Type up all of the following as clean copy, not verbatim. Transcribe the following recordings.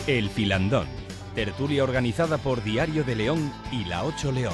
El Filandón, tertulia organizada por Diario de León y La 8 León.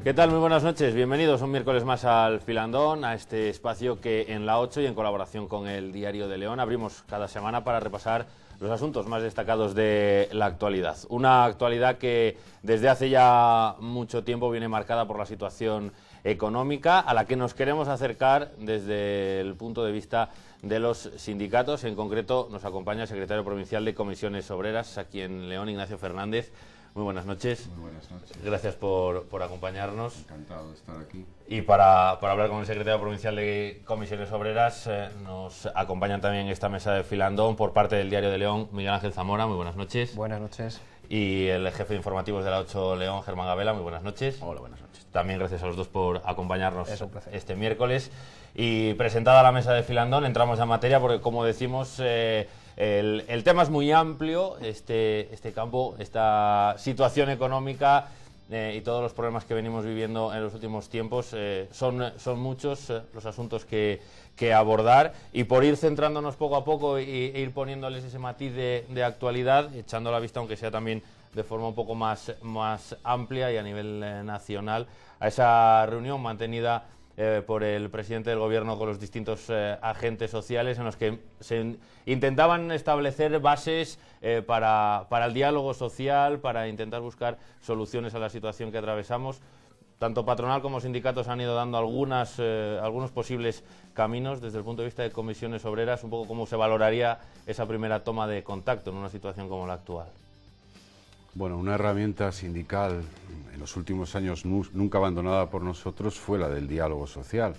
¿Qué tal? Muy buenas noches, bienvenidos un miércoles más al Filandón, a este espacio que en La 8 y en colaboración con el Diario de León abrimos cada semana para repasar los asuntos más destacados de la actualidad. Una actualidad que desde hace ya mucho tiempo viene marcada por la situación económica, a la que nos queremos acercar desde el punto de vista de los sindicatos. En concreto nos acompaña el secretario provincial de Comisiones Obreras aquí en León, Ignacio Fernández. Muy buenas noches. Muy buenas noches. Gracias por acompañarnos. Encantado de estar aquí. Y para hablar con el secretario provincial de Comisiones Obreras, nos acompañan también en esta mesa de Filandón por parte del Diario de León, Miguel Ángel Zamora. Muy buenas noches. Buenas noches. Y el jefe de informativos de La 8 León, Germán Gabela. Muy buenas noches. Hola, buenas noches. También gracias a los dos por acompañarnos este miércoles. Y presentada la mesa de Filandón, entramos en materia porque, como decimos, el tema es muy amplio, este campo, esta situación económica y todos los problemas que venimos viviendo en los últimos tiempos, son muchos los asuntos que abordar, y por ir centrándonos poco a poco e ir poniéndoles ese matiz de actualidad, echando la vista, aunque sea también de forma un poco más amplia y a nivel nacional, a esa reunión mantenida por el presidente del Gobierno con los distintos agentes sociales, en los que se intentaban establecer bases para el diálogo social, para intentar buscar soluciones a la situación que atravesamos. Tanto patronal como sindicatos han ido dando algunos posibles caminos. Desde el punto de vista de Comisiones Obreras, un poco cómo se valoraría esa primera toma de contacto en una situación como la actual. Bueno, una herramienta sindical en los últimos años nunca abandonada por nosotros fue la del diálogo social.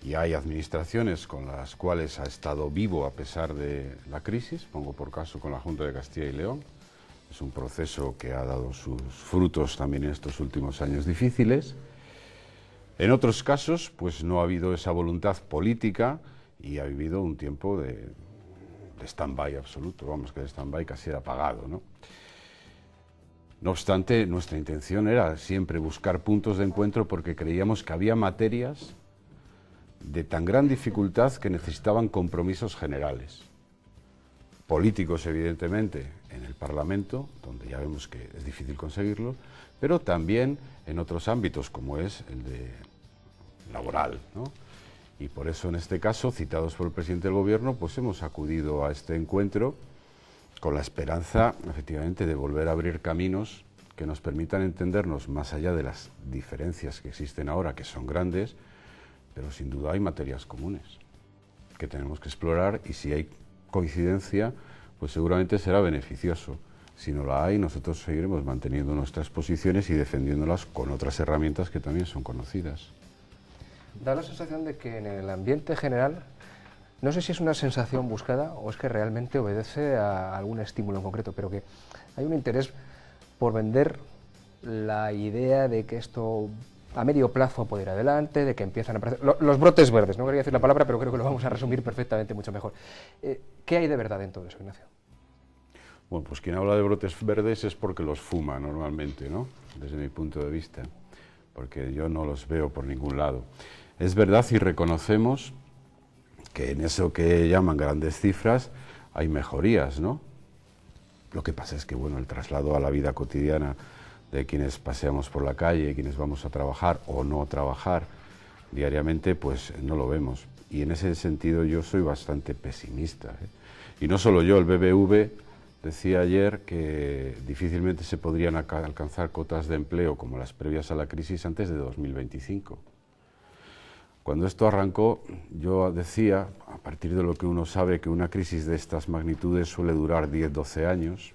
Y hay administraciones con las cuales ha estado vivo a pesar de la crisis, pongo por caso con la Junta de Castilla y León. Es un proceso que ha dado sus frutos también en estos últimos años difíciles. En otros casos, pues no ha habido esa voluntad política y ha vivido un tiempo de stand-by absoluto, vamos, que de stand-by casi era apagado, ¿no? No obstante, nuestra intención era siempre buscar puntos de encuentro porque creíamos que había materias de tan gran dificultad que necesitaban compromisos generales. Políticos, evidentemente, en el Parlamento, donde ya vemos que es difícil conseguirlo, pero también en otros ámbitos, como es el de laboral, ¿no? Y por eso, en este caso, citados por el presidente del Gobierno, pues hemos acudido a este encuentro con la esperanza, efectivamente, de volver a abrir caminos que nos permitan entendernos más allá de las diferencias que existen ahora, que son grandes, pero sin duda hay materias comunes que tenemos que explorar, y si hay coincidencia, pues seguramente será beneficioso. Si no la hay, nosotros seguiremos manteniendo nuestras posiciones y defendiéndolas con otras herramientas que también son conocidas. Da la sensación de que en el ambiente general, no sé si es una sensación buscada o es que realmente obedece a algún estímulo en concreto, pero que hay un interés por vender la idea de que esto a medio plazo puede ir adelante, de que empiezan a aparecer los brotes verdes. No quería decir la palabra, pero creo que lo vamos a resumir perfectamente, mucho mejor. ¿Qué hay de verdad en todo eso, Ignacio? Bueno, pues quien habla de brotes verdes es porque los fuma normalmente, ¿no? Desde mi punto de vista, porque yo no los veo por ningún lado. Es verdad, y reconocemos que en eso que llaman grandes cifras hay mejorías, ¿no? Lo que pasa es que, bueno, el traslado a la vida cotidiana de quienes paseamos por la calle, quienes vamos a trabajar o no trabajar diariamente, pues no lo vemos. Y en ese sentido yo soy bastante pesimista, ¿eh? Y no solo yo, el BBV decía ayer que difícilmente se podrían alcanzar cotas de empleo como las previas a la crisis antes de 2025. Cuando esto arrancó, yo decía, a partir de lo que uno sabe, que una crisis de estas magnitudes suele durar 10-12 años,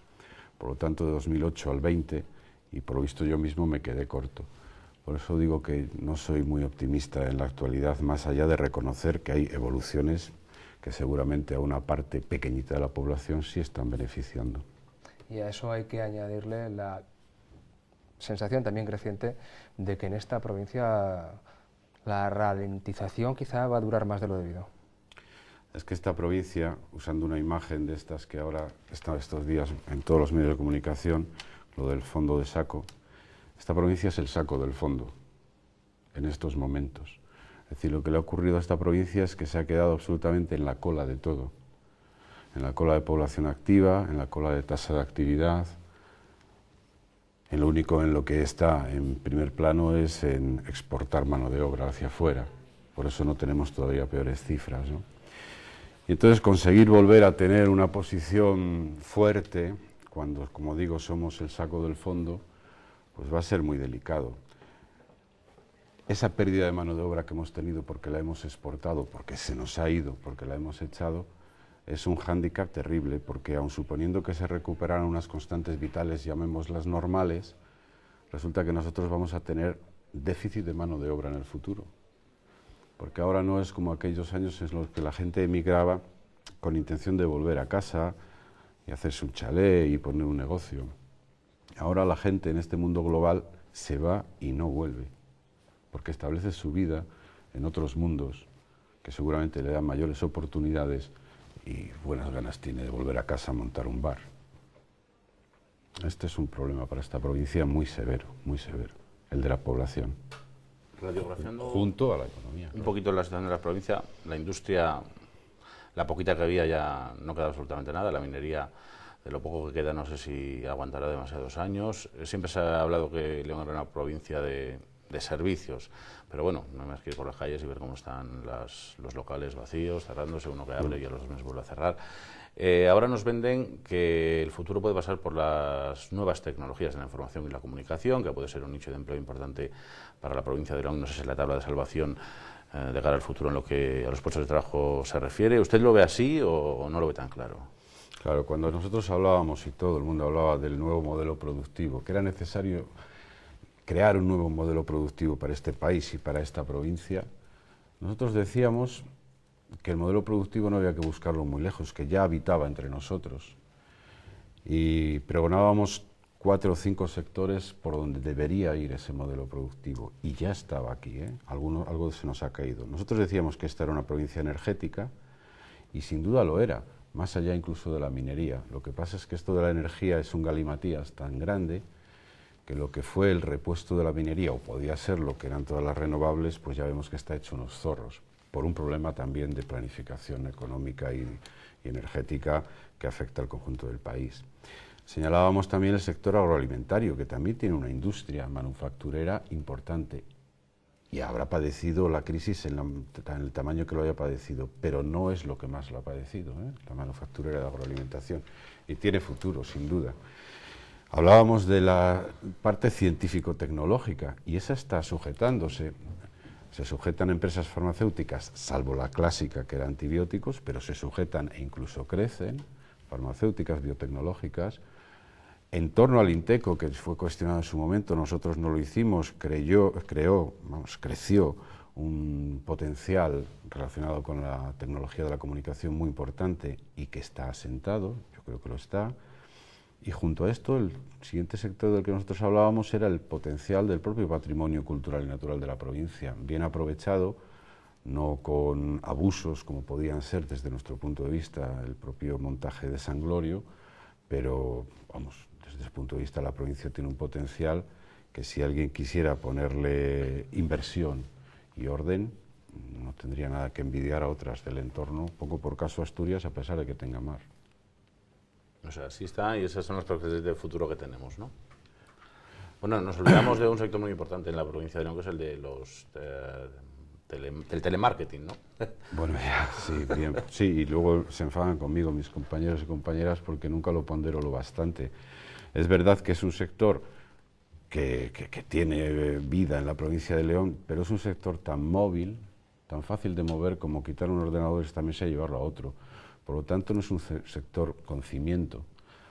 por lo tanto de 2008 al 20, y por lo visto yo mismo me quedé corto. Por eso digo que no soy muy optimista en la actualidad, más allá de reconocer que hay evoluciones que seguramente a una parte pequeñita de la población sí están beneficiando. Y a eso hay que añadirle la sensación también creciente de que en esta provincia la ralentización quizá va a durar más de lo debido. Es que esta provincia, usando una imagen de estas que ahora están estos días en todos los medios de comunicación, lo del fondo de saco, esta provincia es el saco del fondo en estos momentos. Es decir, lo que le ha ocurrido a esta provincia es que se ha quedado absolutamente en la cola de todo. En la cola de población activa, en la cola de tasa de actividad. En lo único en lo que está en primer plano es en exportar mano de obra hacia afuera. Por eso no tenemos todavía peores cifras, ¿no? Y entonces conseguir volver a tener una posición fuerte, cuando, como digo, somos el saco del fondo, pues va a ser muy delicado. Esa pérdida de mano de obra que hemos tenido porque la hemos exportado, porque se nos ha ido, porque la hemos echado, es un hándicap terrible, porque aun suponiendo que se recuperaran unas constantes vitales, llamémoslas normales, resulta que nosotros vamos a tener déficit de mano de obra en el futuro. Porque ahora no es como aquellos años en los que la gente emigraba con intención de volver a casa y hacerse un chalet y poner un negocio. Ahora la gente en este mundo global se va y no vuelve, porque establece su vida en otros mundos que seguramente le dan mayores oportunidades y buenas ganas tiene de volver a casa a montar un bar. Este es un problema para esta provincia muy severo, el de la población. Radiografiando Junto a la economía. un poquito la situación de la provincia, la industria, la poquita que había ya no queda absolutamente nada, la minería, de lo poco que queda no sé si aguantará demasiados años. Siempre se ha hablado que León era una provincia de servicios, pero bueno, no hay más que ir por las calles y ver cómo están los locales vacíos, cerrándose, uno que abre y a los 2 meses vuelve a cerrar. Ahora nos venden que el futuro puede pasar por las nuevas tecnologías de la información y la comunicación, que puede ser un nicho de empleo importante para la provincia de León. No sé si es la tabla de salvación de cara al futuro en lo que a los puestos de trabajo se refiere. ¿Usted lo ve así o no lo ve tan claro? Claro, cuando nosotros hablábamos y todo el mundo hablaba del nuevo modelo productivo, que era necesario crear un nuevo modelo productivo para este país y para esta provincia, nosotros decíamos que el modelo productivo no había que buscarlo muy lejos, que ya habitaba entre nosotros. Y pregonábamos 4 o 5 sectores por donde debería ir ese modelo productivo. Y ya estaba aquí, ¿eh? Algo se nos ha caído. Nosotros decíamos que esta era una provincia energética, y sin duda lo era, más allá incluso de la minería. Lo que pasa es que esto de la energía es un galimatías tan grande que lo que fue el repuesto de la minería, o podía ser lo que eran todas las renovables, pues ya vemos que está hecho unos zorros, por un problema también de planificación económica y energética que afecta al conjunto del país. Señalábamos también el sector agroalimentario, que también tiene una industria manufacturera importante y habrá padecido la crisis en el tamaño que lo haya padecido, pero no es lo que más lo ha padecido, ¿eh? La manufacturera de agroalimentación, y tiene futuro, sin duda. Hablábamos de la parte científico-tecnológica y esa está sujetándose. Se sujetan empresas farmacéuticas, salvo la clásica que era antibióticos, pero se sujetan e incluso crecen, farmacéuticas, biotecnológicas. En torno al INTECO, que fue cuestionado en su momento, nosotros no lo hicimos, creció un potencial relacionado con la tecnología de la comunicación muy importante y que está asentado, yo creo que lo está. Y junto a esto, el siguiente sector del que nosotros hablábamos era el potencial del propio patrimonio cultural y natural de la provincia, bien aprovechado, no con abusos como podían ser desde nuestro punto de vista el propio montaje de San Glorio, pero vamos, desde ese punto de vista la provincia tiene un potencial que si alguien quisiera ponerle inversión y orden, no tendría nada que envidiar a otras del entorno, poco por caso Asturias, a pesar de que tenga mar. O sea, así está y esas son las perspectivas del futuro que tenemos, ¿no? Bueno, nos olvidamos de un sector muy importante en la provincia de León, que es el de del telemarketing, ¿no? Bueno, ya, sí, bien. Sí, y luego se enfadan conmigo mis compañeros y compañeras porque nunca lo pondero lo bastante. Es verdad que es un sector que tiene vida en la provincia de León, pero es un sector tan móvil, tan fácil de mover como quitar un ordenador esta mesa y llevarlo a otro. Por lo tanto, no es un sector con cimiento,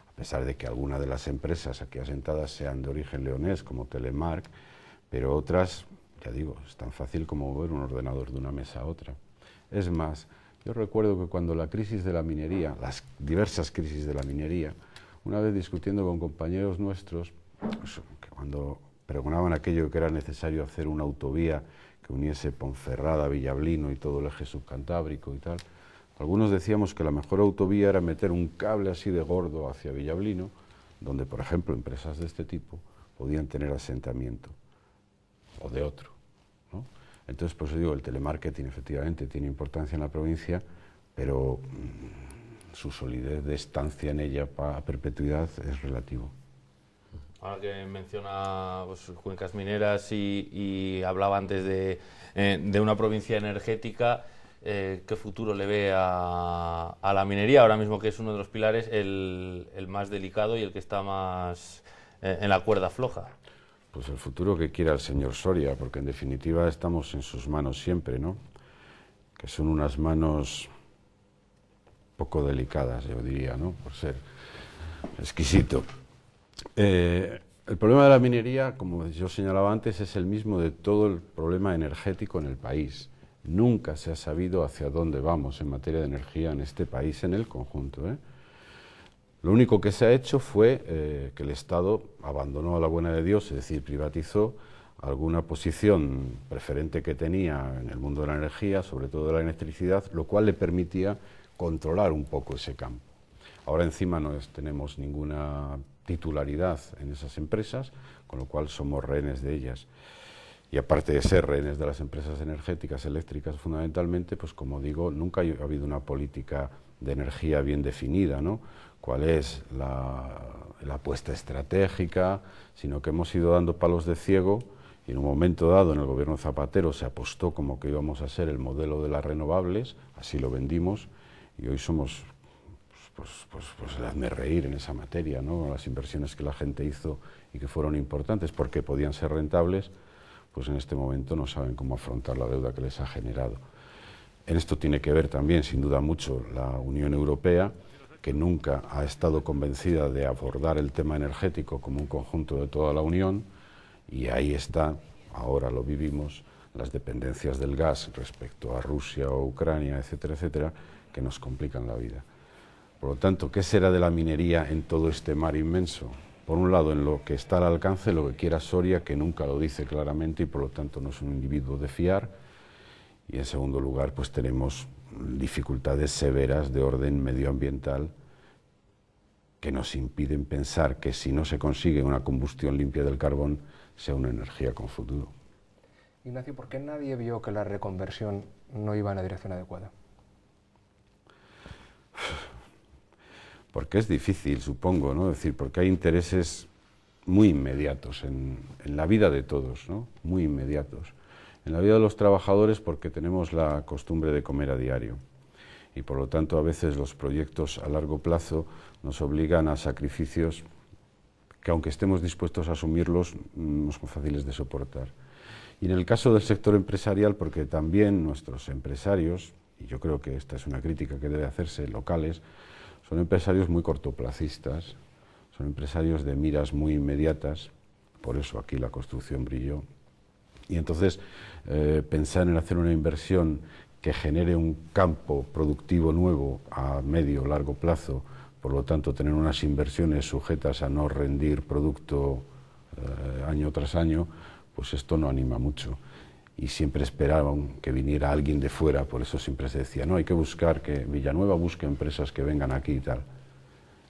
a pesar de que algunas de las empresas aquí asentadas sean de origen leonés, como Telemark, pero otras, ya digo, es tan fácil como mover un ordenador de una mesa a otra. Es más, yo recuerdo que cuando la crisis de la minería, las diversas crisis de la minería, una vez discutiendo con compañeros nuestros, pues, que cuando pregonaban aquello que era necesario hacer una autovía que uniese Ponferrada, Villablino y todo el eje subcantábrico y tal, algunos decíamos que la mejor autovía era meter un cable así de gordo hacia Villablino, donde, por ejemplo, empresas de este tipo podían tener asentamiento, o de otro, ¿no? Entonces, por eso digo, el telemarketing efectivamente tiene importancia en la provincia, pero su solidez de estancia en ella a perpetuidad es relativo. Ahora que menciona pues, cuencas mineras y hablaba antes de una provincia energética, ¿qué futuro le ve a la minería ahora mismo, que es uno de los pilares, el más delicado y el que está más en la cuerda floja? Pues el futuro que quiera el señor Soria, porque en definitiva estamos en sus manos siempre, ¿no? Que son unas manos poco delicadas, yo diría, ¿no? Por ser exquisito. El problema de la minería, como yo señalaba antes, es el mismo de todo el problema energético en el país. Nunca se ha sabido hacia dónde vamos en materia de energía en este país, en el conjunto, ¿eh? Lo único que se ha hecho fue que el Estado abandonó a la buena de Dios, es decir, privatizó alguna posición preferente que tenía en el mundo de la energía, sobre todo de la electricidad, lo cual le permitía controlar un poco ese campo. Ahora encima no tenemos ninguna titularidad en esas empresas, con lo cual somos rehenes de ellas. Y aparte de ser rehenes de las empresas energéticas, eléctricas fundamentalmente, pues como digo, nunca ha habido una política de energía bien definida, ¿no? Cuál es la apuesta estratégica, sino que hemos ido dando palos de ciego y en un momento dado en el gobierno Zapatero se apostó como que íbamos a ser el modelo de las renovables, así lo vendimos y hoy somos pues hazme reír en esa materia, ¿no? Las inversiones que la gente hizo y que fueron importantes porque podían ser rentables, pues en este momento no saben cómo afrontar la deuda que les ha generado. En esto tiene que ver también, sin duda mucho, la Unión Europea, que nunca ha estado convencida de abordar el tema energético como un conjunto de toda la Unión, y ahí está, ahora lo vivimos, las dependencias del gas respecto a Rusia o Ucrania, etcétera, etcétera, que nos complican la vida. Por lo tanto, ¿qué será de la minería en todo este mar inmenso? Por un lado, en lo que está al alcance, lo que quiera Soria, que nunca lo dice claramente y por lo tanto no es un individuo de fiar. Y en segundo lugar, pues tenemos dificultades severas de orden medioambiental que nos impiden pensar que si no se consigue una combustión limpia del carbón, sea una energía con futuro. Ignacio, ¿por qué nadie vio que la reconversión no iba en la dirección adecuada? Porque es difícil, supongo, ¿no? Es decir, porque hay intereses muy inmediatos en la vida de todos, ¿no? Muy inmediatos. En la vida de los trabajadores porque tenemos la costumbre de comer a diario y por lo tanto a veces los proyectos a largo plazo nos obligan a sacrificios que aunque estemos dispuestos a asumirlos no son fáciles de soportar. Y en el caso del sector empresarial porque también nuestros empresarios, y yo creo que esta es una crítica que debe hacerse, locales, son empresarios muy cortoplacistas, son empresarios de miras muy inmediatas, por eso aquí la construcción brilló. Y entonces pensar en hacer una inversión que genere un campo productivo nuevo a medio o largo plazo, por lo tanto tener unas inversiones sujetas a no rendir producto año tras año, pues esto no anima mucho. Y siempre esperaban que viniera alguien de fuera, por eso siempre se decía, no, hay que buscar que Villanueva busque empresas que vengan aquí y tal.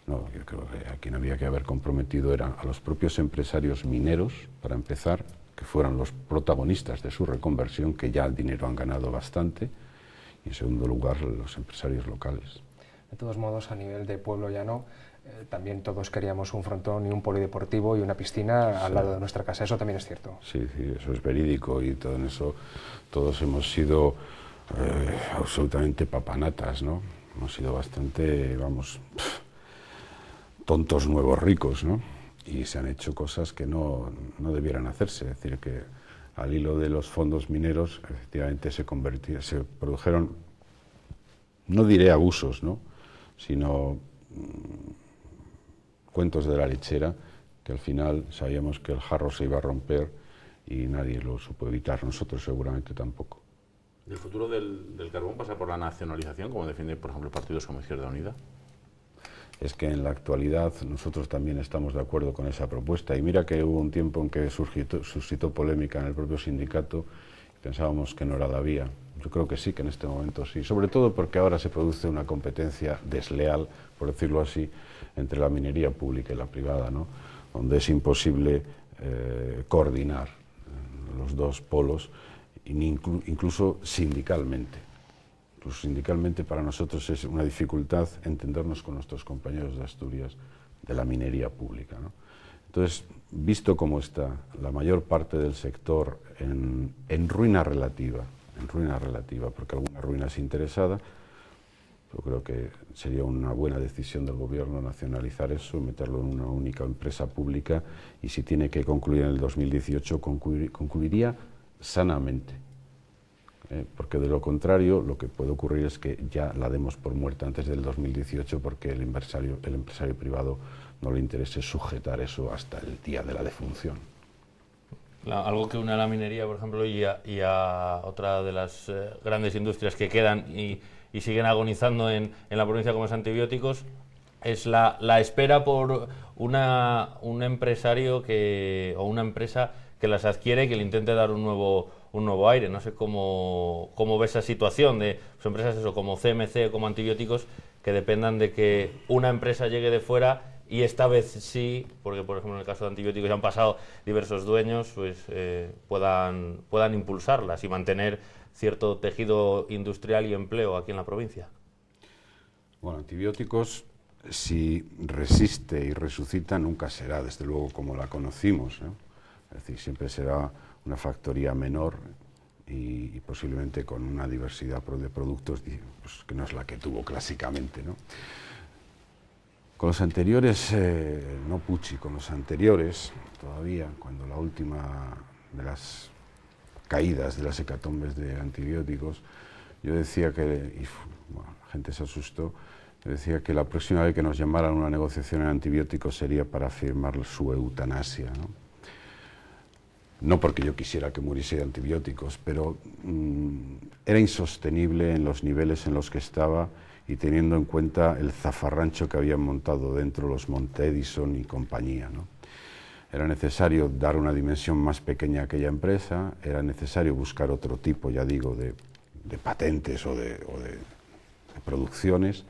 No, yo creo que a quien había que haber comprometido eran a los propios empresarios mineros, para empezar, que fueran los protagonistas de su reconversión, que ya el dinero han ganado bastante, y en segundo lugar los empresarios locales. De todos modos, a nivel de pueblo llano, también todos queríamos un frontón y un polideportivo y una piscina al lado de nuestra casa, eso también es cierto. Sí, sí, eso es verídico y todo en eso todos hemos sido absolutamente papanatas, ¿no? Hemos sido bastante, vamos, tontos nuevos ricos, ¿no? Y se han hecho cosas que no debieran hacerse, es decir, que al hilo de los fondos mineros efectivamente se produjeron, no diré abusos, ¿no? Sino cuentos de la lechera, que al final sabíamos que el jarro se iba a romper y nadie lo supo evitar, nosotros seguramente tampoco. ¿El futuro del carbón pasa por la nacionalización, como defiende, por ejemplo, partidos como Izquierda Unida? Es que en la actualidad nosotros también estamos de acuerdo con esa propuesta. Y mira que hubo un tiempo en que suscitó polémica en el propio sindicato y pensábamos que no era la vía. Yo creo que sí, que en este momento sí. Sobre todo porque ahora se produce una competencia desleal, por decirlo así, entre la minería pública y la privada, ¿no? Donde es imposible coordinar los dos polos incluso sindicalmente. Incluso sindicalmente para nosotros es una dificultad entendernos con nuestros compañeros de Asturias de la minería pública, ¿no? Entonces, visto cómo está la mayor parte del sector en ruina relativa, porque alguna ruina es interesada, yo creo que sería una buena decisión del gobierno nacionalizar eso, meterlo en una única empresa pública, y si tiene que concluir en el 2018, concluiría sanamente. Porque de lo contrario, lo que puede ocurrir es que ya la demos por muerta antes del 2018, porque el empresario privado no le interese sujetar eso hasta el día de la defunción. Algo que une a la minería, por ejemplo, y a otra de las grandes industrias que quedan y siguen agonizando en la provincia, como es antibióticos, es la espera por un empresario o una empresa que las adquiere, que le intente dar un nuevo aire. No sé cómo ves esa situación de empresas como CMC, como antibióticos, que dependan de que una empresa llegue de fuera, y esta vez sí, porque por ejemplo en el caso de antibióticos ya han pasado diversos dueños, pues puedan impulsarlas y mantener cierto tejido industrial y empleo aquí en la provincia. Bueno, antibióticos, si resiste y resucita, nunca será, desde luego, como la conocimos, ¿no? Es decir, siempre será una factoría menor y posiblemente con una diversidad de productos pues, que no es la que tuvo clásicamente, ¿no? Con los anteriores, no Pucci, con los anteriores, todavía, cuando la última de las caídas de las hecatombes de antibióticos, yo decía que, y bueno, la gente se asustó, yo decía que la próxima vez que nos llamaran a una negociación en antibióticos sería para firmar su eutanasia, ¿no? No porque yo quisiera que muriese de antibióticos, pero era insostenible en los niveles en los que estaba, y teniendo en cuenta el zafarrancho que habían montado dentro los Monte Edison y compañía, ¿no? Era necesario dar una dimensión más pequeña a aquella empresa, era necesario buscar otro tipo, ya digo, de patentes o de producciones,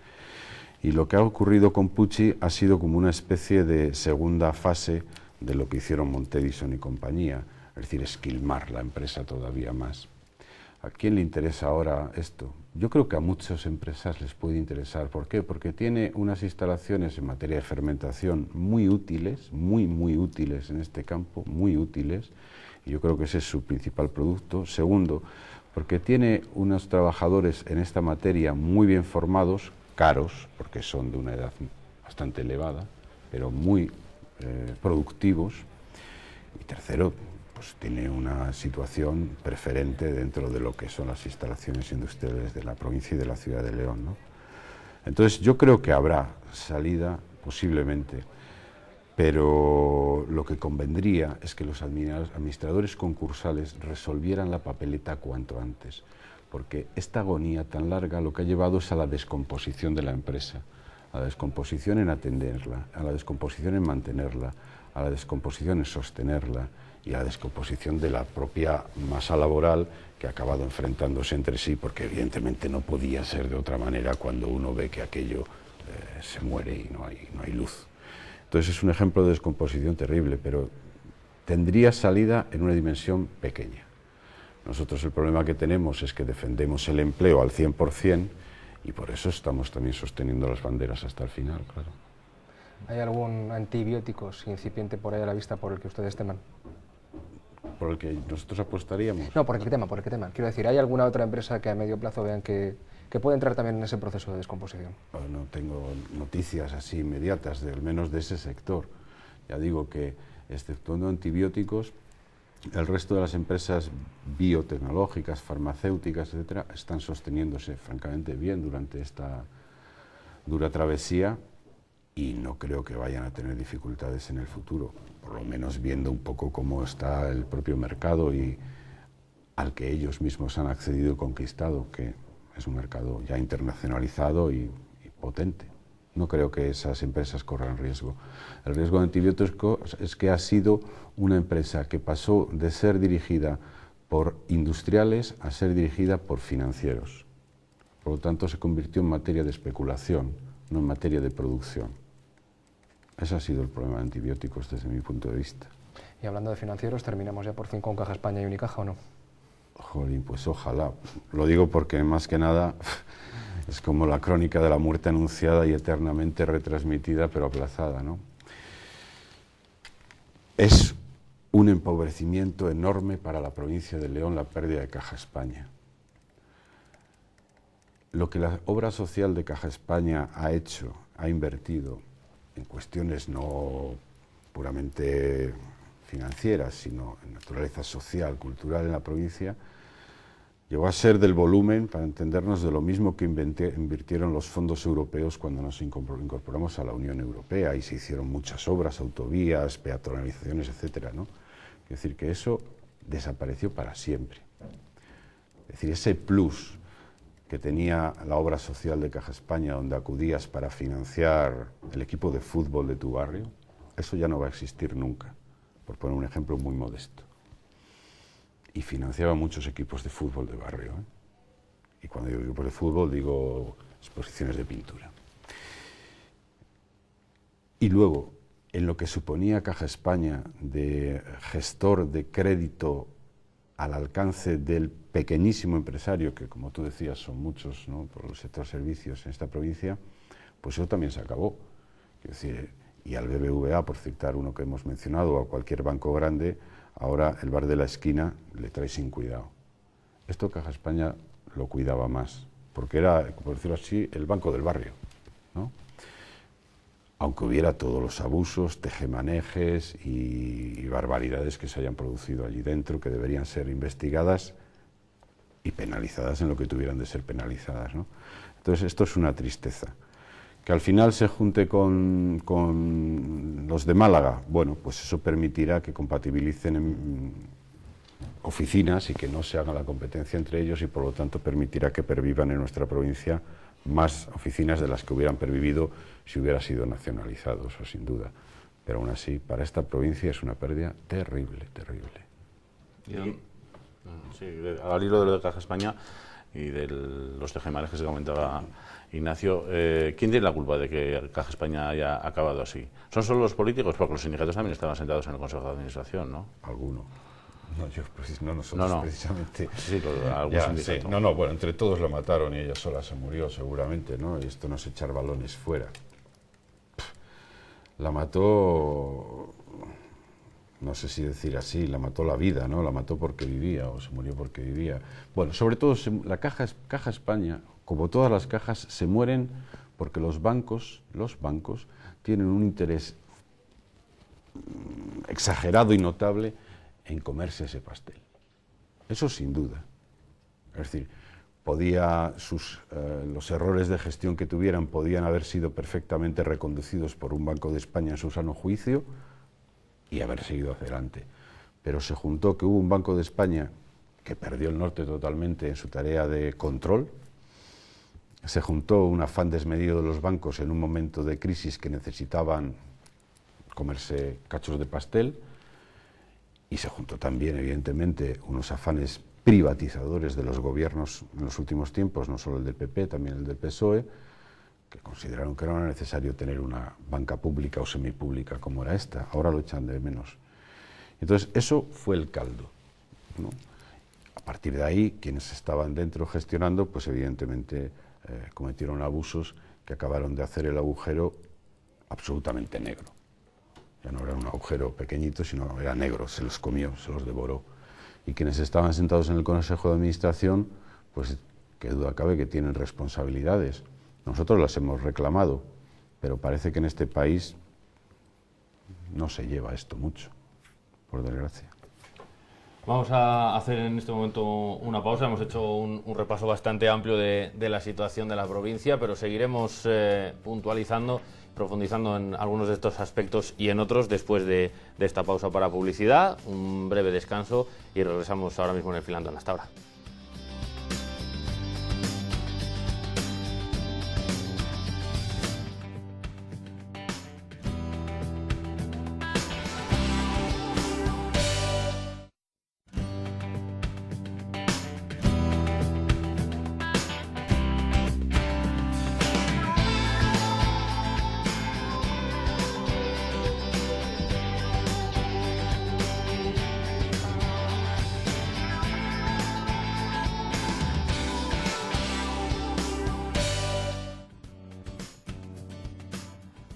y lo que ha ocurrido con Pucci ha sido como una especie de segunda fase de lo que hicieron Monte Edison y compañía, es decir, esquilmar la empresa todavía más. ¿A quién le interesa ahora esto? Yo creo que a muchas empresas les puede interesar. ¿Por qué? Porque tiene unas instalaciones en materia de fermentación muy útiles, muy útiles en este campo, muy útiles, y yo creo que ese es su principal producto. Segundo, porque tiene unos trabajadores en esta materia muy bien formados, caros, porque son de una edad bastante elevada, pero muy productivos. Y tercero, pues tiene una situación preferente dentro de lo que son las instalaciones industriales de la provincia y de la ciudad de León, ¿no? Entonces yo creo que habrá salida, posiblemente, pero lo que convendría es que los administradores concursales resolvieran la papeleta cuanto antes, porque esta agonía tan larga lo que ha llevado es a la descomposición de la empresa, a la descomposición en atenderla, a la descomposición en mantenerla, a la descomposición en sostenerla, y la descomposición de la propia masa laboral, que ha acabado enfrentándose entre sí, porque evidentemente no podía ser de otra manera cuando uno ve que aquello se muere y no hay luz. Entonces es un ejemplo de descomposición terrible, pero tendría salida en una dimensión pequeña. Nosotros el problema que tenemos es que defendemos el empleo al 100%, y por eso estamos también sosteniendo las banderas hasta el final, claro. ¿Hay algún antibiótico incipiente por ahí a la vista por el que ustedes teman? ¿Por el que nosotros apostaríamos? No, ¿por qué teman? Quiero decir, ¿hay alguna otra empresa que a medio plazo vean que puede entrar también en ese proceso de descomposición? No tengo noticias así inmediatas, al menos de ese sector. Ya digo que, exceptuando antibióticos, el resto de las empresas biotecnológicas, farmacéuticas, etcétera, están sosteniéndose francamente bien durante esta dura travesía, y no creo que vayan a tener dificultades en el futuro, por lo menos viendo un poco cómo está el propio mercado y al que ellos mismos han accedido y conquistado, que es un mercado ya internacionalizado y potente. No creo que esas empresas corran riesgo. El riesgo de antibióticos es que ha sido una empresa que pasó de ser dirigida por industriales a ser dirigida por financieros. Por lo tanto, se convirtió en materia de especulación, no en materia de producción. Ese ha sido el problema de antibióticos desde mi punto de vista. Y hablando de financieros, ¿terminamos ya por fin con Caja España y Unicaja o no? Jolín, pues ojalá. Lo digo porque más que nada es como la crónica de la muerte anunciada y eternamente retransmitida pero aplazada, ¿no? Es un empobrecimiento enorme para la provincia de León la pérdida de Caja España. Lo que la obra social de Caja España ha hecho, ha invertido en cuestiones no puramente financieras, sino en naturaleza social, cultural en la provincia, llegó a ser del volumen, para entendernos, de lo mismo que invirtieron los fondos europeos cuando nos incorporamos a la Unión Europea y se hicieron muchas obras, autovías, peatonalizaciones, etcétera, ¿no? Es decir, que eso desapareció para siempre. Es decir, ese plus que tenía la obra social de Caja España, donde acudías para financiar el equipo de fútbol de tu barrio, eso ya no va a existir nunca, por poner un ejemplo muy modesto. Y financiaba muchos equipos de fútbol de barrio, ¿eh? Y cuando digo equipos de fútbol, digo exposiciones de pintura. Y luego, en lo que suponía Caja España de gestor de crédito al alcance del pequeñísimo empresario, que como tú decías son muchos, ¿no?, por el sector servicios en esta provincia, pues eso también se acabó. Quiero decir, y al BBVA, por citar uno que hemos mencionado, o a cualquier banco grande, ahora el bar de la esquina le trae sin cuidado. Esto Caja España lo cuidaba más, porque era, por decirlo así, el banco del barrio, ¿no? Aunque hubiera todos los abusos, tejemanejes y barbaridades que se hayan producido allí dentro, que deberían ser investigadas y penalizadas en lo que tuvieran de ser penalizadas, ¿no? Entonces esto es una tristeza. Que al final se junte con los de Málaga, bueno, pues eso permitirá que compatibilicen en oficinas y que no se haga la competencia entre ellos y por lo tanto permitirá que pervivan en nuestra provincia más oficinas de las que hubieran pervivido si hubiera sido nacionalizado, eso sin duda. Pero aún así, para esta provincia es una pérdida terrible, terrible. Sí, al hilo de lo de Caja España y de los tejemanejes que se comentaba Ignacio, ¿quién tiene la culpa de que Caja España haya acabado así? ¿Son solo los políticos? Porque los sindicatos también estaban sentados en el Consejo de Administración, ¿no? Alguno. No, no nosotros precisamente. Sí, algún sindicato. Sí. No, bueno, entre todos la mataron y ella sola se murió seguramente, ¿no? Y esto no es echar balones fuera. La mató, no sé si decir así, la mató la vida, ¿no? La mató porque vivía o se murió porque vivía. Bueno, sobre todo la Caja España, como todas las cajas, se mueren porque los bancos tienen un interés exagerado y notable en comerse ese pastel. Eso sin duda. Es decir, los errores de gestión que tuvieran podían haber sido perfectamente reconducidos por un Banco de España en su sano juicio y haber seguido adelante. Pero se juntó que hubo un Banco de España que perdió el norte totalmente en su tarea de control, se juntó un afán desmedido de los bancos en un momento de crisis que necesitaban comerse cachos de pastel, y se juntó también, evidentemente, unos afanes privatizadores de los gobiernos en los últimos tiempos, no solo el del PP, también el del PSOE, que consideraron que no era necesario tener una banca pública o semipública como era esta. Ahora lo echan de menos. Entonces, eso fue el caldo, ¿no? A partir de ahí, quienes estaban dentro gestionando, pues evidentemente cometieron abusos que acabaron de hacer el agujero absolutamente negro. Ya no era un agujero pequeñito, sino era negro, se los comió, se los devoró. Y quienes estaban sentados en el Consejo de Administración, pues qué duda cabe que tienen responsabilidades. Nosotros las hemos reclamado, pero parece que en este país no se lleva esto mucho, por desgracia. Vamos a hacer en este momento una pausa. Hemos hecho un repaso bastante amplio de la situación de la provincia, pero seguiremos puntualizando, profundizando en algunos de estos aspectos y en otros después de esta pausa para publicidad, un breve descanso y regresamos ahora mismo en el Filandón. Hasta ahora.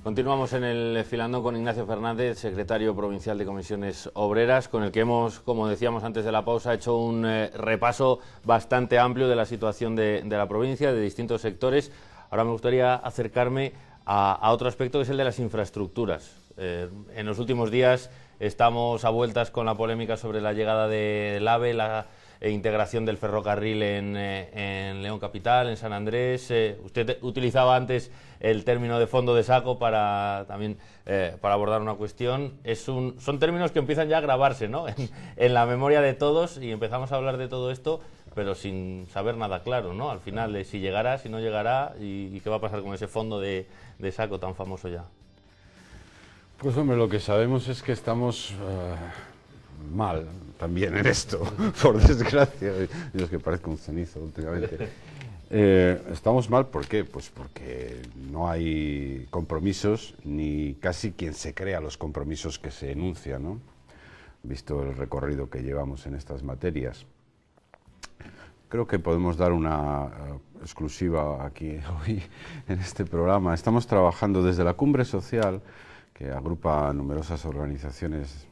Continuamos en el Filandón con Ignacio Fernández, secretario provincial de Comisiones Obreras, con el que hemos, como decíamos antes de la pausa, hecho un repaso bastante amplio de la situación de la provincia, de distintos sectores. Ahora me gustaría acercarme a otro aspecto, que es el de las infraestructuras. En los últimos días estamos a vueltas con la polémica sobre la llegada del AVE, la integración del ferrocarril en León Capital, en San Andrés. Usted utilizaba antes el término de fondo de saco para también para abordar una cuestión. Son términos que empiezan ya a grabarse, ¿no? en la memoria de todos, y empezamos a hablar de todo esto, pero sin saber nada claro, ¿no? Al final, de si llegará, si no llegará, y qué va a pasar con ese fondo de saco tan famoso ya. Pues hombre, lo que sabemos es que estamos mal también en esto, por desgracia. Yo es que parezco un cenizo últimamente. Estamos mal, ¿por qué? Pues porque no hay compromisos, ni casi quien se crea los compromisos que se enuncian, ¿no? Visto el recorrido que llevamos en estas materias. Creo que podemos dar una exclusiva aquí hoy en este programa. Estamos trabajando desde la Cumbre Social, que agrupa numerosas organizaciones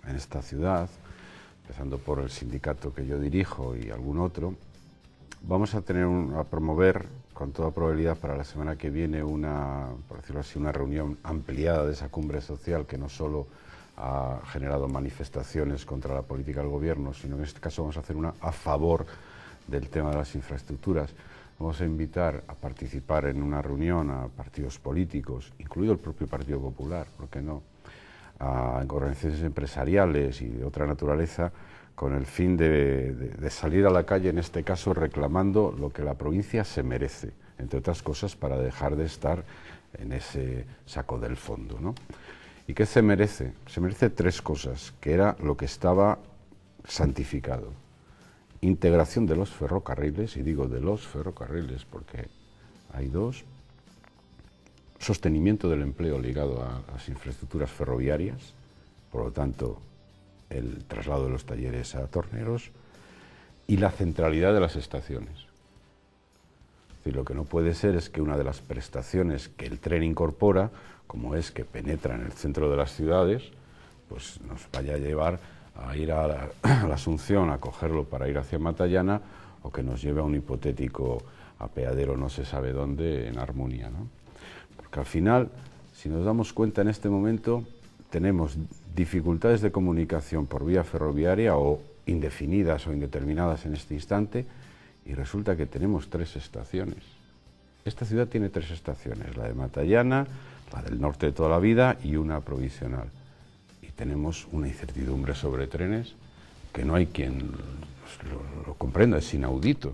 en esta ciudad, empezando por el sindicato que yo dirijo y algún otro. Vamos a promover con toda probabilidad para la semana que viene por decirlo así, una reunión ampliada de esa Cumbre Social, que no solo ha generado manifestaciones contra la política del gobierno, sino en este caso vamos a hacer una a favor del tema de las infraestructuras. Vamos a invitar a participar en una reunión a partidos políticos, incluido el propio Partido Popular, ¿por qué no?, a organizaciones empresariales y de otra naturaleza, con el fin de salir a la calle, en este caso reclamando lo que la provincia se merece, entre otras cosas para dejar de estar en ese saco del fondo, ¿no? ¿Y qué se merece? Se merece tres cosas, que era lo que estaba santificado. Integración de los ferrocarriles, y digo de los ferrocarriles porque hay dos. Sostenimiento del empleo ligado a las infraestructuras ferroviarias, por lo tanto, el traslado de los talleres a Torneros, y la centralidad de las estaciones. Es decir, lo que no puede ser es que una de las prestaciones que el tren incorpora, como es que penetra en el centro de las ciudades, pues nos vaya a llevar a ir a la Asunción a cogerlo para ir hacia Matallana, o que nos lleve a un hipotético apeadero no se sabe dónde en Armunia, ¿no? Porque al final, si nos damos cuenta en este momento, tenemos dificultades de comunicación por vía ferroviaria, o indefinidas o indeterminadas en este instante, y resulta que tenemos 3 estaciones. Esta ciudad tiene 3 estaciones, la de Matallana, la del norte de toda la vida y una provisional. Y tenemos una incertidumbre sobre trenes que no hay quien lo comprenda, es inaudito.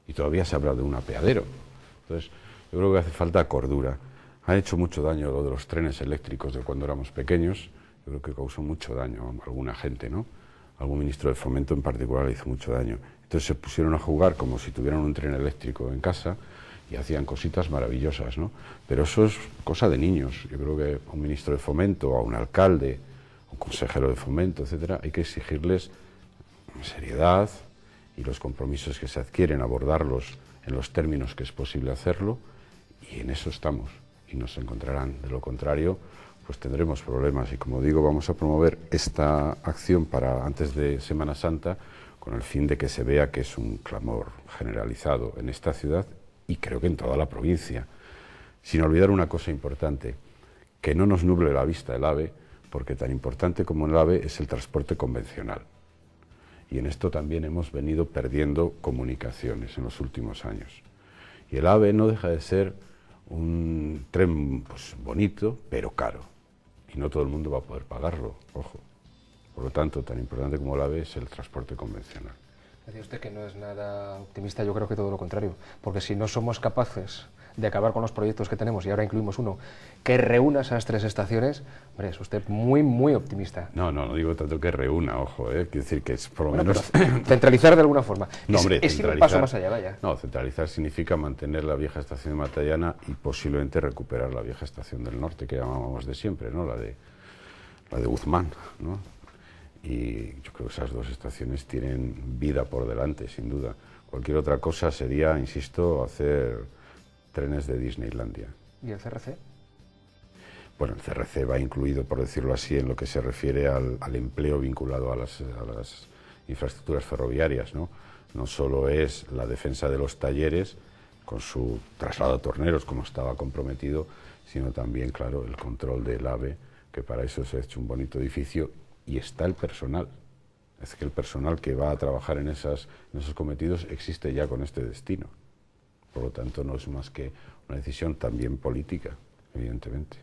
Y todavía se habla de un apeadero. Entonces, yo creo que hace falta cordura. Ha hecho mucho daño lo de los trenes eléctricos de cuando éramos pequeños. Yo creo que causó mucho daño a alguna gente, ¿no? Algún ministro de Fomento en particular le hizo mucho daño. Entonces se pusieron a jugar como si tuvieran un tren eléctrico en casa y hacían cositas maravillosas, ¿no? Pero eso es cosa de niños. Yo creo que a un ministro de Fomento, a un alcalde, a un consejero de Fomento, etcétera, hay que exigirles seriedad y los compromisos que se adquieren, abordarlos en los términos que es posible hacerlo, y en eso estamos. Y nos encontrarán. De lo contrario, pues tendremos problemas. Y como digo, vamos a promover esta acción para antes de Semana Santa, con el fin de que se vea que es un clamor generalizado en esta ciudad y creo que en toda la provincia. Sin olvidar una cosa importante, que no nos nuble la vista el AVE, porque tan importante como el AVE es el transporte convencional. Y en esto también hemos venido perdiendo comunicaciones en los últimos años. Y el AVE no deja de ser un tren pues, bonito, pero caro. Y no todo el mundo va a poder pagarlo, ojo. Por lo tanto, tan importante como el AVE es el transporte convencional. Decía usted que no es nada optimista, yo creo que todo lo contrario. Porque si no somos capaces de acabar con los proyectos que tenemos, y ahora incluimos uno, que reúna esas 3 estaciones, hombre, es usted muy, muy optimista. No digo tanto que reúna, ojo, quiero decir que es por lo bueno, menos... centralizar de alguna forma. No, hombre, es ir un paso más allá, vaya. No, centralizar significa mantener la vieja estación de Matallana y posiblemente recuperar la vieja estación del norte, que llamábamos de siempre, ¿no? La de Guzmán, ¿no? Y yo creo que esas 2 estaciones tienen vida por delante, sin duda. Cualquier otra cosa sería, insisto, hacer trenes de Disneylandia. ¿Y el CRC? Bueno, el CRC va incluido, por decirlo así, en lo que se refiere al empleo vinculado a las infraestructuras ferroviarias, ¿no? No solo es la defensa de los talleres, con su traslado a Torneros, como estaba comprometido, sino también, claro, el control del AVE, que para eso se ha hecho un bonito edificio, y está el personal. Es que el personal que va a trabajar en esos cometidos existe ya con este destino. Por lo tanto, no es más que una decisión también política, evidentemente.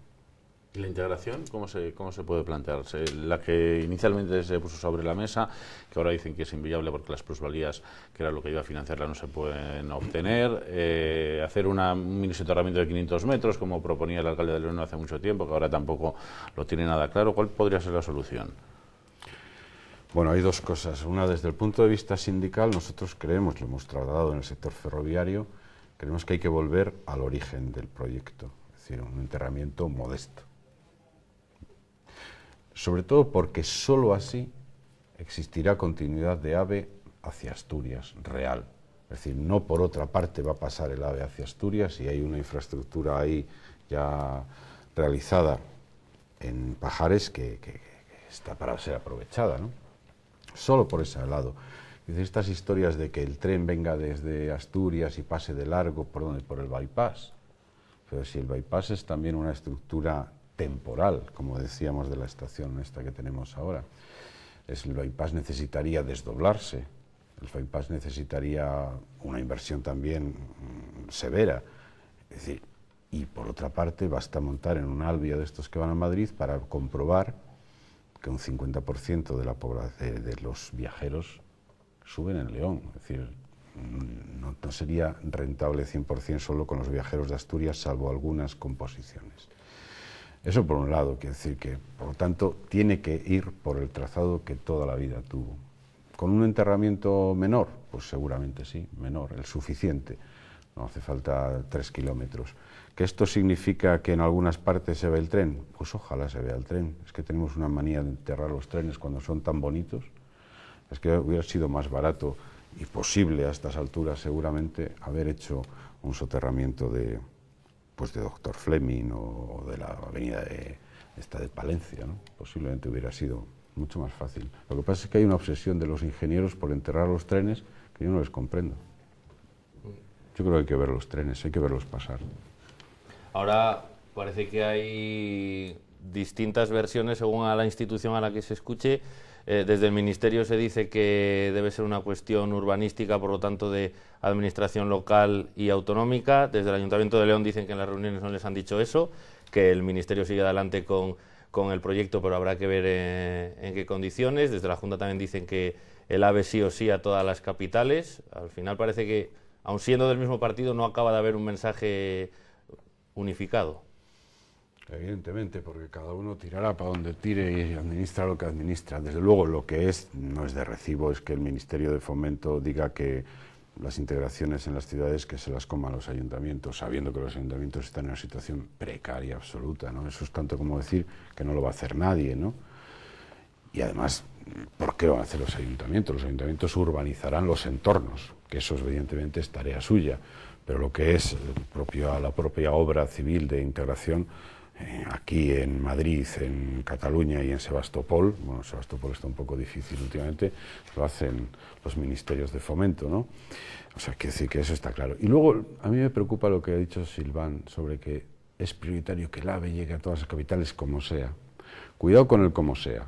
¿Y la integración cómo se puede plantear? La que inicialmente se puso sobre la mesa, que ahora dicen que es inviable porque las plusvalías, que era lo que iba a financiarla, no se pueden obtener. Hacer un mini soterramiento de 500 metros, como proponía el alcalde de León hace mucho tiempo, que ahora tampoco lo tiene nada claro. ¿Cuál podría ser la solución? Bueno, hay dos cosas. Una, desde el punto de vista sindical, nosotros creemos, lo hemos trasladado en el sector ferroviario, creemos que hay que volver al origen del proyecto, es decir, un enterramiento modesto. Sobre todo porque sólo así existirá continuidad de AVE hacia Asturias, real. Es decir, no por otra parte va a pasar el AVE hacia Asturias y hay una infraestructura ahí ya realizada en Pajares que está para ser aprovechada, ¿no? Solo por ese lado. Es decir, estas historias de que el tren venga desde Asturias y pase de largo, ¿por dónde? Por el bypass. Pero si el bypass es también una estructura temporal, como decíamos de la estación esta que tenemos ahora. El bypass necesitaría desdoblarse, el bypass necesitaría una inversión también severa. Es decir, y por otra parte basta montar en un Alvia de estos que van a Madrid para comprobar que un 50% de la población de los viajeros suben en León. Es decir, no sería rentable 100% solo con los viajeros de Asturias, salvo algunas composiciones. Eso por un lado, quiere decir que, por lo tanto, tiene que ir por el trazado que toda la vida tuvo. ¿Con un enterramiento menor? Pues seguramente sí, menor, el suficiente. No hace falta 3 kilómetros. ¿Que esto significa que en algunas partes se ve el tren? Pues ojalá se vea el tren. Es que tenemos una manía de enterrar los trenes cuando son tan bonitos. Es que hubiera sido más barato y posible a estas alturas seguramente haber hecho un soterramiento de Doctor Fleming o de la avenida de Palencia, ¿no? Posiblemente hubiera sido mucho más fácil. Lo que pasa es que hay una obsesión de los ingenieros por enterrar los trenes que yo no les comprendo. Yo creo que hay que ver los trenes, hay que verlos pasar. Ahora parece que hay distintas versiones según a la institución a la que se escuche. Desde el Ministerio se dice que debe ser una cuestión urbanística, por lo tanto de administración local y autonómica. Desde el Ayuntamiento de León dicen que en las reuniones no les han dicho eso, que el Ministerio sigue adelante con el proyecto, pero habrá que ver en qué condiciones. Desde la Junta también dicen que el AVE sí o sí a todas las capitales. Al final parece que, aun siendo del mismo partido, no acaba de haber un mensaje unificado. Evidentemente, porque cada uno tirará para donde tire y administra lo que administra. Desde luego, lo que no es de recibo es que el Ministerio de Fomento diga que las integraciones en las ciudades que se las coman los ayuntamientos, sabiendo que los ayuntamientos están en una situación precaria absoluta, ¿no? Eso es tanto como decir que no lo va a hacer nadie, ¿no? Y además, ¿por qué lo van a hacer los ayuntamientos? Los ayuntamientos urbanizarán los entornos, que eso evidentemente es tarea suya, pero lo que es la propia obra civil de integración, aquí en Madrid, en Cataluña y en Sebastopol, bueno, Sebastopol está un poco difícil últimamente, lo hacen los ministerios de fomento, ¿no? O sea, quiere decir que eso está claro. Y luego, a mí me preocupa lo que ha dicho Silván sobre que es prioritario que el AVE llegue a todas las capitales como sea. Cuidado con el como sea,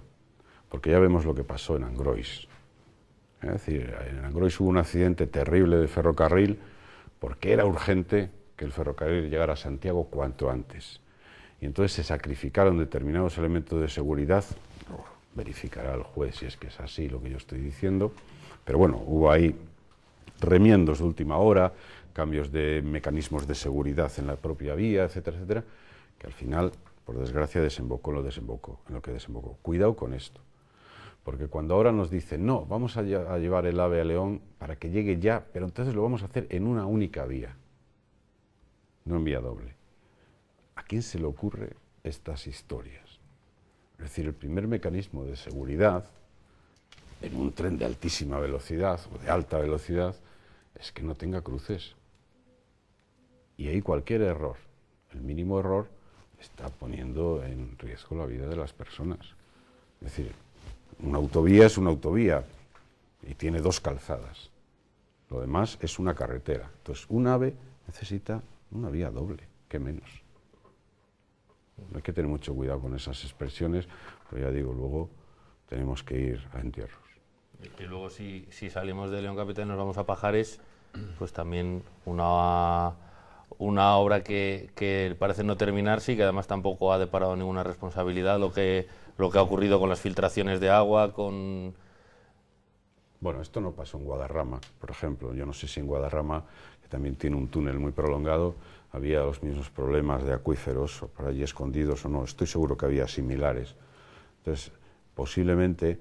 porque ya vemos lo que pasó en Angrois. Es decir, en Angrois hubo un accidente terrible de ferrocarril porque era urgente que el ferrocarril llegara a Santiago cuanto antes. Y entonces se sacrificaron determinados elementos de seguridad, verificará el juez si es que es así lo que yo estoy diciendo, pero bueno, hubo ahí remiendos de última hora, cambios de mecanismos de seguridad en la propia vía, etcétera, etcétera, que al final, por desgracia, desembocó en lo que desembocó. Cuidado con esto, porque cuando ahora nos dicen, no, vamos a llevar el AVE a León para que llegue ya, pero entonces lo vamos a hacer en una única vía, no en vía doble. ¿A quién se le ocurre estas historias? Es decir, el primer mecanismo de seguridad en un tren de altísima velocidad o de alta velocidad es que no tenga cruces. Y ahí cualquier error, el mínimo error, está poniendo en riesgo la vida de las personas. Es decir, una autovía es una autovía y tiene 2 calzadas. Lo demás es una carretera. Entonces, un AVE necesita una vía doble, que menos. Hay que tener mucho cuidado con esas expresiones, pero ya digo, luego tenemos que ir a entierros. Y luego si salimos de León Capital y nos vamos a Pajares, pues también una obra que parece no terminarse y que además tampoco ha deparado ninguna responsabilidad, lo que ha ocurrido con las filtraciones de agua, con... Bueno, esto no pasó en Guadarrama, por ejemplo. Yo no sé si en Guadarrama, que también tiene un túnel muy prolongado, había los mismos problemas de acuíferos o por allí escondidos o no. Estoy seguro que había similares. Entonces, posiblemente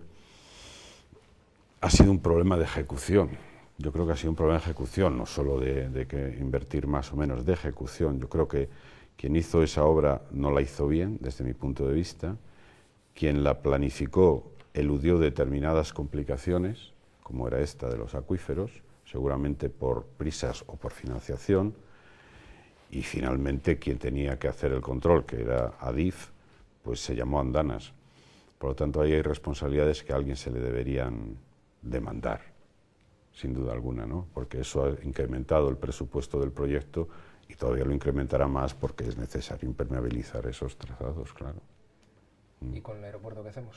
ha sido un problema de ejecución. Yo creo que ha sido un problema de ejecución, no solo de que invertir más o menos, de ejecución. Yo creo que quien hizo esa obra no la hizo bien, desde mi punto de vista. Quien la planificó eludió determinadas complicaciones, como era esta de los acuíferos, seguramente por prisas o por financiación, y finalmente quien tenía que hacer el control, que era Adif, pues se llamó Andanas. Por lo tanto, ahí hay responsabilidades que a alguien se le deberían demandar, sin duda alguna, ¿no? Porque eso ha incrementado el presupuesto del proyecto y todavía lo incrementará más porque es necesario impermeabilizar esos trazados, claro. ¿Y con el aeropuerto qué hacemos?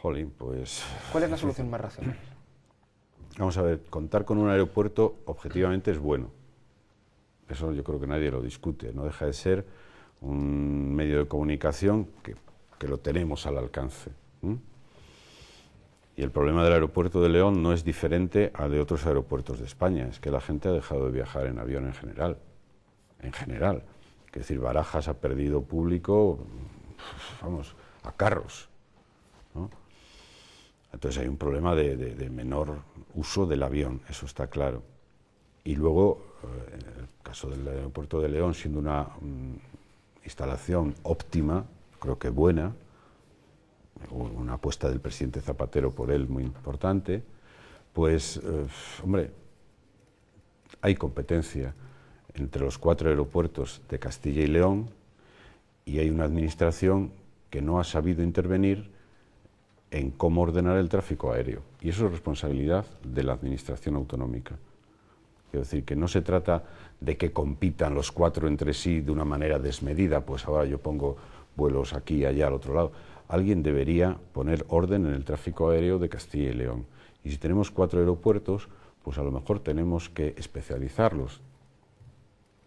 Jolín, pues... ¿Cuál es la solución más racional? Vamos a ver, contar con un aeropuerto objetivamente es bueno. Eso yo creo que nadie lo discute. No deja de ser un medio de comunicación que lo tenemos al alcance. Y el problema del aeropuerto de León no es diferente al de otros aeropuertos de España. Es que la gente ha dejado de viajar en avión en general. En general. Es decir, Barajas ha perdido público, vamos, a carros, ¿no? Entonces hay un problema de menor uso del avión, eso está claro. Y luego, en el caso del aeropuerto de León, siendo una instalación óptima, creo que buena, una apuesta del presidente Zapatero por él muy importante, pues, hombre, hay competencia entre los 4 aeropuertos de Castilla y León y hay una administración que no ha sabido intervenir en cómo ordenar el tráfico aéreo. Y eso es responsabilidad de la administración autonómica. Quiero decir que no se trata de que compitan los 4 entre sí de una manera desmedida, pues ahora yo pongo vuelos aquí y allá al otro lado. Alguien debería poner orden en el tráfico aéreo de Castilla y León. Y si tenemos 4 aeropuertos, pues a lo mejor tenemos que especializarlos.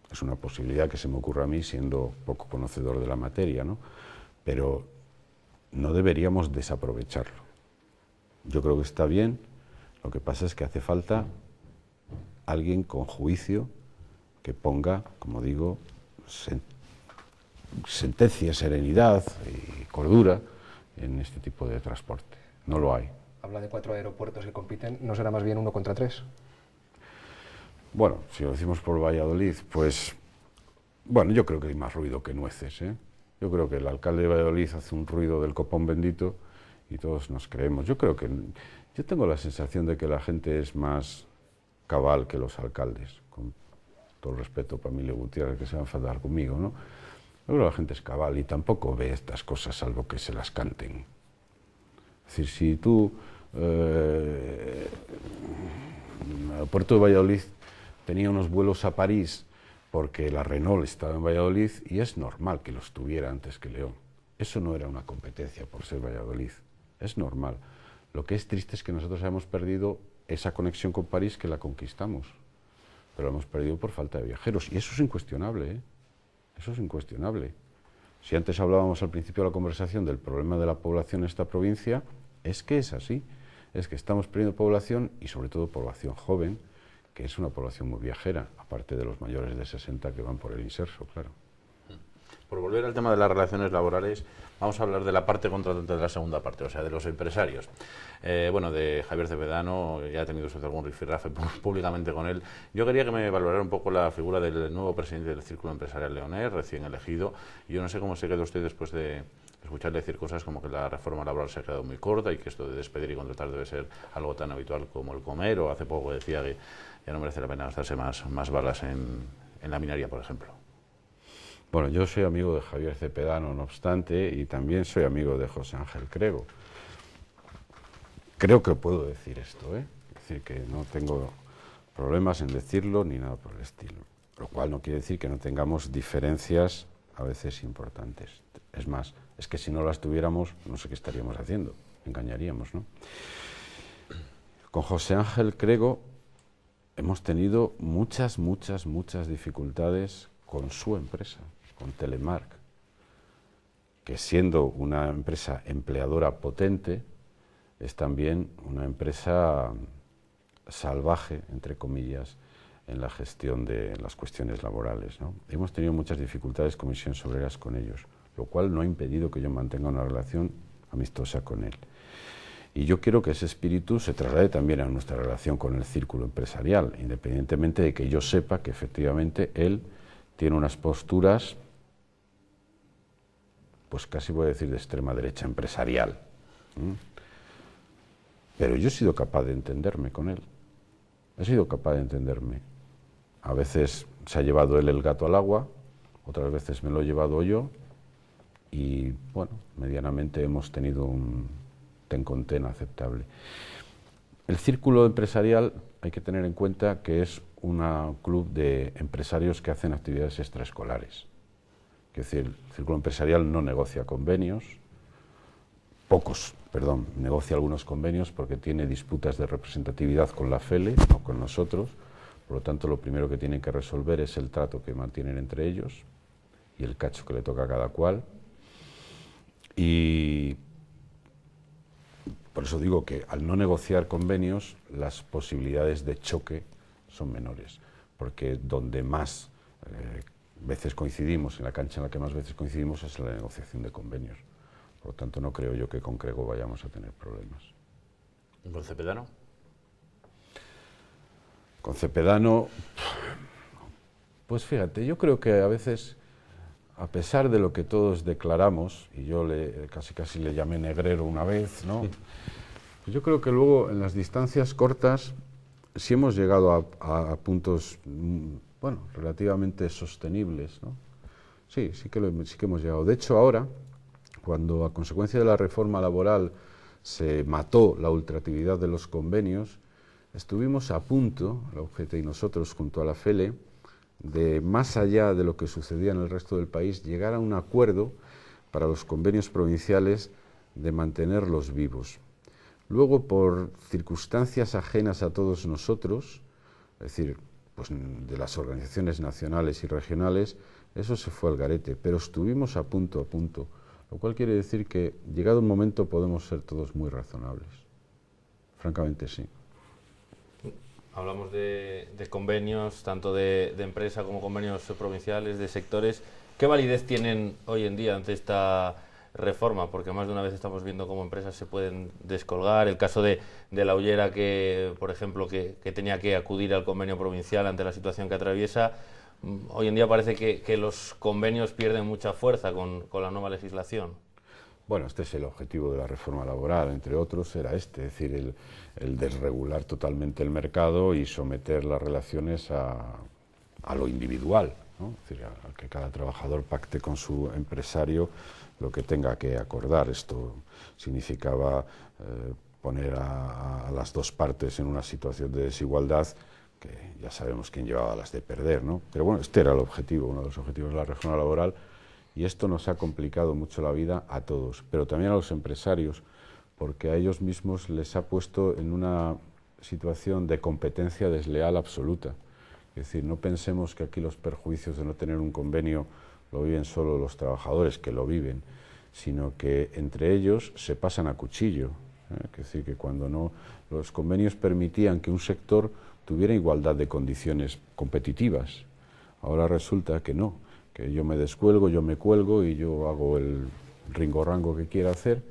Es una posibilidad que se me ocurre a mí siendo poco conocedor de la materia, ¿no? Pero no deberíamos desaprovecharlo. Yo creo que está bien, lo que pasa es que hace falta alguien con juicio que ponga, como digo, sentencia, serenidad y cordura en este tipo de transporte. No lo hay. Habla de 4 aeropuertos que compiten, ¿no será más bien 1 contra 3? Bueno, si lo decimos por Valladolid, pues, bueno, yo creo que hay más ruido que nueces, ¿eh? Yo creo que el alcalde de Valladolid hace un ruido del copón bendito y todos nos creemos. Yo tengo la sensación de que la gente es más cabal que los alcaldes, con todo el respeto para Emilio Gutiérrez, que se va a enfadar conmigo, ¿no? Yo creo que la gente es cabal y tampoco ve estas cosas salvo que se las canten. Es decir, si tú, el aeropuerto de Valladolid tenía unos vuelos a París porque la Renault estaba en Valladolid y es normal que los tuviera antes que León. Eso no era una competencia por ser Valladolid, es normal. Lo que es triste es que nosotros hayamos perdido esa conexión con París que la conquistamos, pero la hemos perdido por falta de viajeros y eso es incuestionable, ¿eh? Eso es incuestionable. Si antes hablábamos al principio de la conversación del problema de la población en esta provincia, es que es así, es que estamos perdiendo población y sobre todo población joven, que es una población muy viajera, aparte de los mayores de 60 que van por el inserso, claro. Por volver al tema de las relaciones laborales, vamos a hablar de la parte contratante de la segunda parte, o sea, de los empresarios. Bueno, de Javier Cepedano, ya ha tenido usted algún rifirrafe públicamente con él. Yo quería que me valorara un poco la figura del nuevo presidente del Círculo Empresarial leonés, recién elegido. Yo no sé cómo se quedó usted después de escucharle decir cosas como que la reforma laboral se ha quedado muy corta y que esto de despedir y contratar debe ser algo tan habitual como el comer, o hace poco decía que ya no merece la pena gastarse más balas en la minería, por ejemplo. Bueno, yo soy amigo de Javier Cepedano, no obstante, y también soy amigo de José Ángel Crego. Creo que puedo decir esto, ¿eh? Es decir, que no tengo problemas en decirlo ni nada por el estilo. Lo cual no quiere decir que no tengamos diferencias a veces importantes. Es más, es que si no las tuviéramos, no sé qué estaríamos haciendo, engañaríamos, ¿no? Con José Ángel Crego hemos tenido muchas dificultades con su empresa, con Telemark, que siendo una empresa empleadora potente, es también una empresa salvaje, entre comillas, en la gestión de las cuestiones laborales, ¿no? Hemos tenido muchas dificultades Comisiones Obreras con ellos, lo cual no ha impedido que yo mantenga una relación amistosa con él. Y yo quiero que ese espíritu se traslade también a nuestra relación con el círculo empresarial, independientemente de que yo sepa que efectivamente él tiene unas posturas, pues casi voy a decir de extrema derecha empresarial. Pero yo he sido capaz de entenderme con él. He sido capaz de entenderme. A veces se ha llevado él el gato al agua, otras veces me lo he llevado yo, y bueno, medianamente hemos tenido un ten con ten aceptable. El círculo empresarial hay que tener en cuenta que es un club de empresarios que hacen actividades extraescolares. Es decir, el círculo empresarial no negocia convenios, negocia algunos convenios porque tiene disputas de representatividad con la FELE, no con nosotros. Por lo tanto, lo primero que tienen que resolver es el trato que mantienen entre ellos y el cacho que le toca a cada cual. Y por eso digo que al no negociar convenios, las posibilidades de choque son menores, porque donde más veces coincidimos, en la cancha en la que más veces coincidimos es en la negociación de convenios. Por lo tanto, no creo yo que con Crego vayamos a tener problemas. ¿Y con Cepedano? Con Cepedano, pues fíjate, yo creo que a veces, a pesar de lo que todos declaramos, y yo casi le llamé negrero una vez, ¿no? Pues yo creo que luego en las distancias cortas sí hemos llegado a puntos, bueno, relativamente sostenibles, ¿no? Sí que hemos llegado. De hecho, ahora, cuando a consecuencia de la reforma laboral se mató la ultractividad de los convenios, estuvimos a punto, la UGT y nosotros, junto a la FELE, de más allá de lo que sucedía en el resto del país, llegar a un acuerdo para los convenios provinciales de mantenerlos vivos. Luego, por circunstancias ajenas a todos nosotros, es decir, pues de las organizaciones nacionales y regionales, eso se fue al garete, pero estuvimos a punto, lo cual quiere decir que, llegado un momento, podemos ser todos muy razonables. Francamente, sí. Hablamos de convenios, tanto de empresa como convenios provinciales, de sectores. ¿Qué validez tienen hoy en día ante esta reforma? Porque más de una vez estamos viendo cómo empresas se pueden descolgar. El caso de la Ullera, que, por ejemplo, que tenía que acudir al convenio provincial ante la situación que atraviesa. Hoy en día parece que los convenios pierden mucha fuerza con la nueva legislación. Bueno, este es el objetivo de la reforma laboral, entre otros, era es decir, el desregular totalmente el mercado y someter las relaciones a lo individual, ¿no? Es decir, a que cada trabajador pacte con su empresario lo que tenga que acordar. Esto significaba poner a las dos partes en una situación de desigualdad, que ya sabemos quién llevaba las de perder, ¿no? Pero bueno, este era el objetivo, uno de los objetivos de la reforma laboral, y esto nos ha complicado mucho la vida a todos, pero también a los empresarios, porque a ellos mismos les ha puesto en una situación de competencia desleal absoluta. Es decir, no pensemos que aquí los perjuicios de no tener un convenio lo viven solo los trabajadores, que lo viven, sino que entre ellos se pasan a cuchillo. Es decir, que cuando no, los convenios permitían que un sector tuviera igualdad de condiciones competitivas. Ahora resulta que no, que yo me descuelgo, yo me cuelgo y yo hago el ringo-rango que quiera hacer,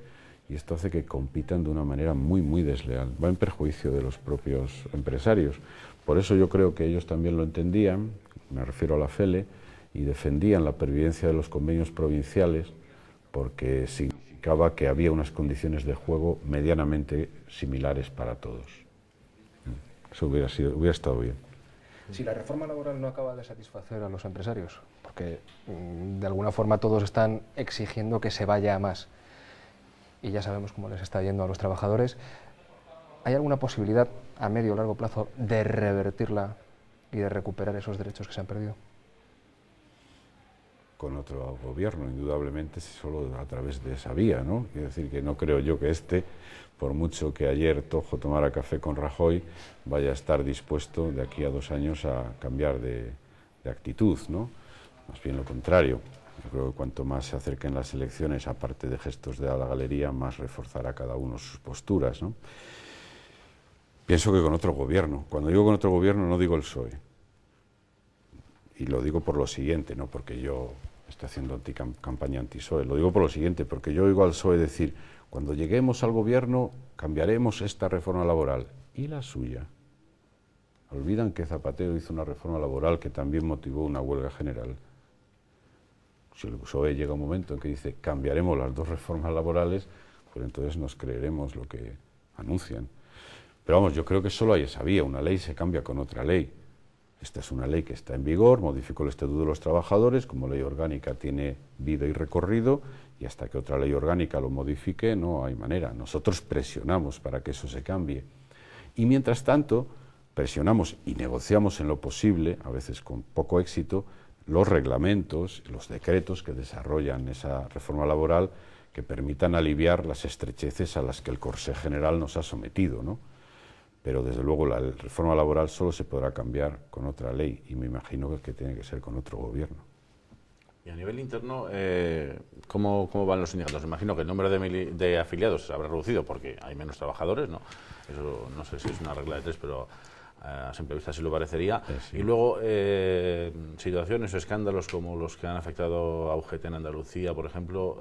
y esto hace que compitan de una manera muy desleal. Va en perjuicio de los propios empresarios. Por eso yo creo que ellos también lo entendían, me refiero a la FELE, y defendían la pervivencia de los convenios provinciales, porque significaba que había unas condiciones de juego medianamente similares para todos. Eso hubiera estado bien. Si la reforma laboral no acaba de satisfacer a los empresarios, porque de alguna forma todos están exigiendo que se vaya a más, y ya sabemos cómo les está yendo a los trabajadores, ¿hay alguna posibilidad a medio o largo plazo de revertirla y de recuperar esos derechos que se han perdido? Con otro gobierno, indudablemente, solo a través de esa vía, ¿no? Es decir, que no creo yo que por mucho que ayer Tojo tomara café con Rajoy, vaya a estar dispuesto de aquí a 2 años a cambiar de actitud, ¿no? Más bien lo contrario. Yo creo que cuanto más se acerquen las elecciones, aparte de gestos de la galería, más reforzará cada uno sus posturas, ¿no? Pienso que con otro gobierno. Cuando digo con otro gobierno no digo el PSOE. Y lo digo por lo siguiente, no porque yo esté haciendo campaña anti-PSOE, lo digo por lo siguiente, porque yo oigo al PSOE decir, cuando lleguemos al gobierno cambiaremos esta reforma laboral. ¿Y la suya? Olvidan que Zapatero hizo una reforma laboral que también motivó una huelga general. Si el PSOE llega un momento en que dice cambiaremos las 2 reformas laborales, pues entonces nos creeremos lo que anuncian. Pero vamos, yo creo que solo hay esa vía, una ley se cambia con otra ley. Esta es una ley que está en vigor, modificó el Estatuto de los Trabajadores, como ley orgánica tiene vida y recorrido, y hasta que otra ley orgánica lo modifique no hay manera. Nosotros presionamos para que eso se cambie. Y mientras tanto, presionamos y negociamos en lo posible, a veces con poco éxito, los reglamentos, los decretos que desarrollan esa reforma laboral que permitan aliviar las estrecheces a las que el corsé general nos ha sometido, ¿no? Pero desde luego la reforma laboral solo se podrá cambiar con otra ley y me imagino que tiene que ser con otro gobierno. Y a nivel interno, ¿cómo van los sindicatos? Imagino que el número de afiliados se habrá reducido porque hay menos trabajadores, ¿no? Eso no sé si es una regla de 3, pero a simple vista sí lo parecería. Sí. Y luego, situaciones o escándalos como los que han afectado a UGT en Andalucía, por ejemplo,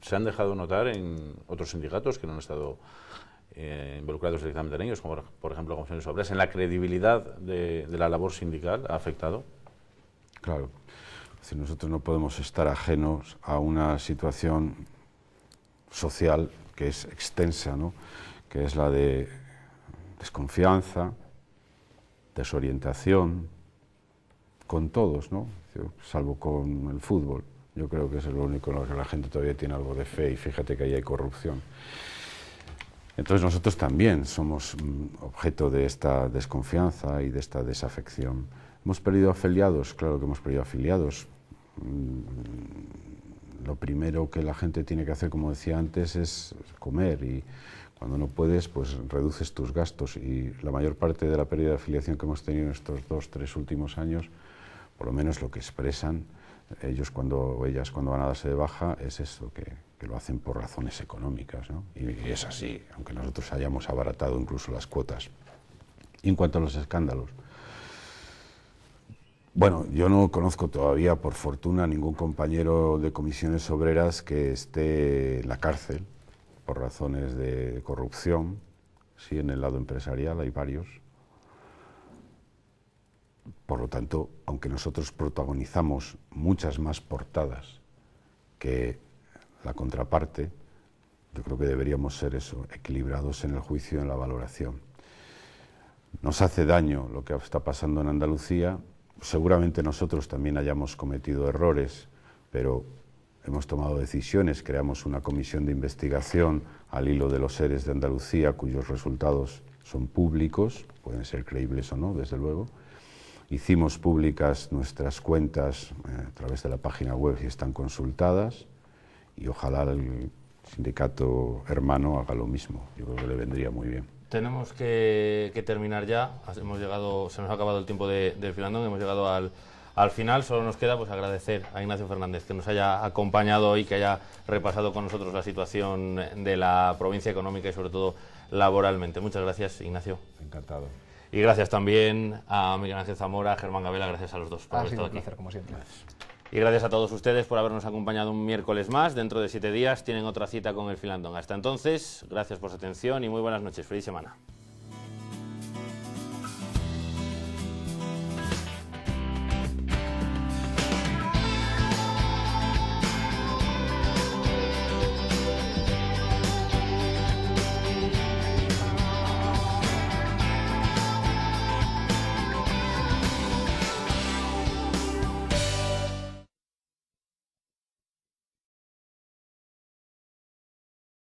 ¿se han dejado notar en otros sindicatos que no han estado involucrados directamente en ellos, como por ejemplo Comisiones Obreras? ¿En la credibilidad de la labor sindical ha afectado? Claro. Es decir, nosotros no podemos estar ajenos a una situación social que es extensa, ¿no? Que es la de desconfianza, desorientación, con todos, ¿no? Salvo con el fútbol. Yo creo que es lo único en lo que la gente todavía tiene algo de fe y fíjate que ahí hay corrupción. Entonces nosotros también somos objeto de esta desconfianza y de esta desafección. ¿Hemos perdido afiliados? Claro que hemos perdido afiliados. Lo primero que la gente tiene que hacer, como decía antes, es comer y cuando no puedes, pues reduces tus gastos y la mayor parte de la pérdida de afiliación que hemos tenido en estos 2-3 últimos años, por lo menos lo que expresan ellas cuando van a darse de baja, es eso, que lo hacen por razones económicas, ¿no? Y es así, aunque nosotros hayamos abaratado incluso las cuotas. Y en cuanto a los escándalos, bueno, yo no conozco todavía, por fortuna, ningún compañero de Comisiones Obreras que esté en la cárcel por razones de corrupción. Sí, en el lado empresarial hay varios. Por lo tanto, aunque nosotros protagonizamos muchas más portadas que la contraparte, yo creo que deberíamos ser eso, equilibrados en el juicio y en la valoración. Nos hace daño lo que está pasando en Andalucía. Seguramente nosotros también hayamos cometido errores, pero hemos tomado decisiones, creamos una comisión de investigación al hilo de los ERES de Andalucía, cuyos resultados son públicos, pueden ser creíbles o no, desde luego. Hicimos públicas nuestras cuentas a través de la página web y están consultadas, y ojalá el sindicato hermano haga lo mismo. Yo creo que le vendría muy bien. Tenemos que terminar ya. Se nos ha acabado el tiempo del Filandón, hemos llegado al final. Solo nos queda pues agradecer a Ignacio Fernández que nos haya acompañado hoy, que haya repasado con nosotros la situación de la provincia económica y sobre todo laboralmente. Muchas gracias, Ignacio. Encantado. Y gracias también a Miguel Ángel Zamora, a Germán Gabela, gracias a los dos por haber estado aquí. Placer, como siempre. Y gracias a todos ustedes por habernos acompañado un miércoles más. Dentro de 7 días tienen otra cita con el Filandón. Hasta entonces, gracias por su atención y muy buenas noches. Feliz semana.